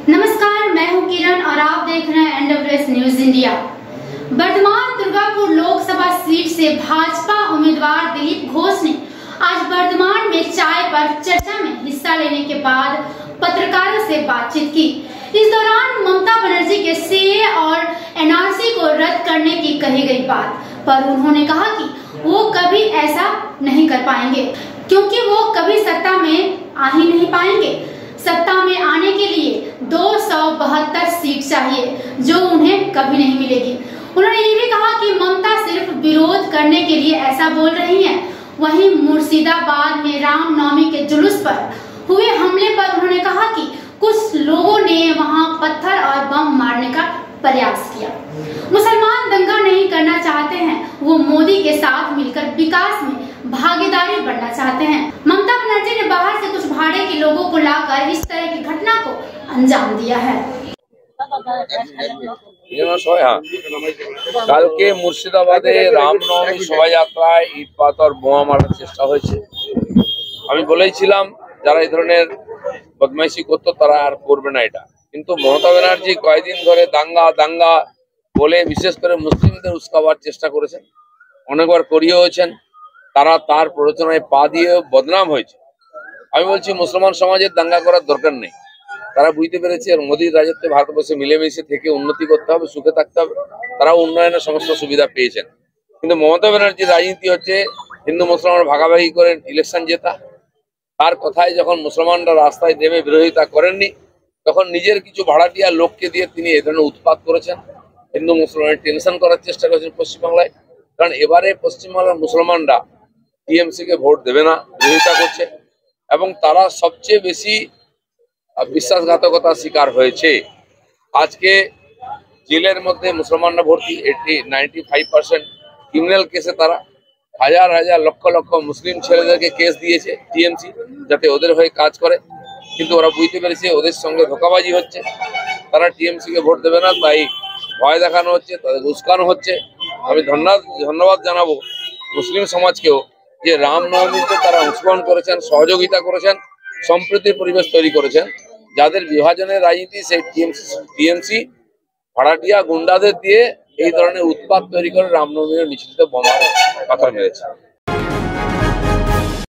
नमस्कार, मैं हूं किरण और आप देख रहे हैं NWS news India. Bardhaman Durgapur Lok Sabha seat से भाजपा उम्मीदवार दिलीप घोष ने आज बर्धमान में चाय पर चर्चा में हिस्सा लेने के बाद पत्रकारों से बातचीत की। इस दौरान ममता बनर्जी के सीए और NRC को रद्द करने की कही गई बात पर उन्होंने कहा कि वो कभी ऐसा नहीं कर पाएंगे क्योंकि वो कभी सत्ता में आ ही नहीं पाएंगे। सत्ता में आने के लिए 272 सीट चाहिए जो उन्हें कभी नहीं मिलेगी। उन्होंने ये भी कहा कि ममता सिर्फ विरोध करने के लिए ऐसा बोल रही हैं। वहीं मुर्शिदाबाद में रामनवमी के जुलूस पर हुए हमले पर उन्होंने कहा कि कुछ लोगों ने वहां पत्थर और बम मारने का प्रयास किया। मुसलमान दंगा नहीं करना चाहते हैं, वो मोदी के साथ मिलकर विकास में भागीदारी बढ़ना चाहते हैं। ममता बनर्जी ने बाहर से कुछ भाड़े के लोगों को लाकर इस तरह की घटना को अंजाम दिया है। कल के मुर्शिदाबादे रामनवमी शोभायात्राয় ইট পাথর বোমা মারার চেষ্টা হয়েছে। আমি বলেছিলাম যারা এই ধরনের বদমাইশি করতো তারা আর করবে না এটা, কিন্তু মমতা ব্যানার্জি কয়েকদিন ধরে দাঙ্গা বলে বিশেষ করে মুসলিমদের উস্কাবার চেষ্টা করেছেন, অনেকবার করিয়েছেন। তারা তার প্ররোচনায় পা দিয়ে বদনাম হয়েছে। আমি বলছি মুসলমান সমাজের দাঙ্গা করার দরকার নেই। তারা বুঝতে পেরেছে আর মোদির রাজত্বে ভারতবর্ষে মিলেমিশে থেকে উন্নতি করতে হবে, সুখে থাকতে হবে। তারা উন্নয়নের সমস্ত সুবিধা পেয়েছেন, কিন্তু মমতা ব্যানার্জির রাজনীতি হচ্ছে হিন্দু মুসলমান ভাগাভাগি করে ইলেকশন জেতা। তার কথায় যখন মুসলমানরা রাস্তায় নেমে বিরোধিতা করেননি, তখন নিজের কিছু ভাড়াটিয়া লোককে দিয়ে তিনি এ ধরনের উৎপাত করেছেন, হিন্দু মুসলমানের টেনশন করার চেষ্টা করেছেন পশ্চিমবাংলায়। কারণ এবারে পশ্চিমবাংলার মুসলমানরা টিএমসি কে ভোট দেবে না, বিরোধিতা করছে এবং তারা সবচেয়ে বেশি বিশ্বাসঘাতকতার শিকার হয়েছে। আজকে জেলের মধ্যে মুসলমানরা ভর্তি, 95% ক্রিমিনাল কেসে তারা হাজার হাজার লক্ষ লক্ষ মুসলিম ছেলেদেরকে কেস দিয়েছে টিএমসি যাতে ওদের হয়ে কাজ করে, কিন্তু ওরা বুঝতে পেরেছে ওদের সঙ্গে ধোঁকাবাজি হচ্ছে, তারা টিএমসি কে ভোট দেবে না, তাই ভয় দেখানো হচ্ছে, তাদের উস্কানো হচ্ছে। আমি ধন্যবাদ জানাবো মুসলিম সমাজকেও যে রামনবমীতে তারা অংশগ্রহণ করেছেন, সহযোগিতা করেছেন, সম্প্রীতির পরিবেশ তৈরি করেছেন। যাদের বিভাজনের রাজনীতি সেই টিএমসি ভাড়াটিয়া গুন্ডাদের দিয়ে এই ধরনের উৎপাত তৈরি করে রামনবমীর মিছিলতে বোমা পাথর মেরেছে।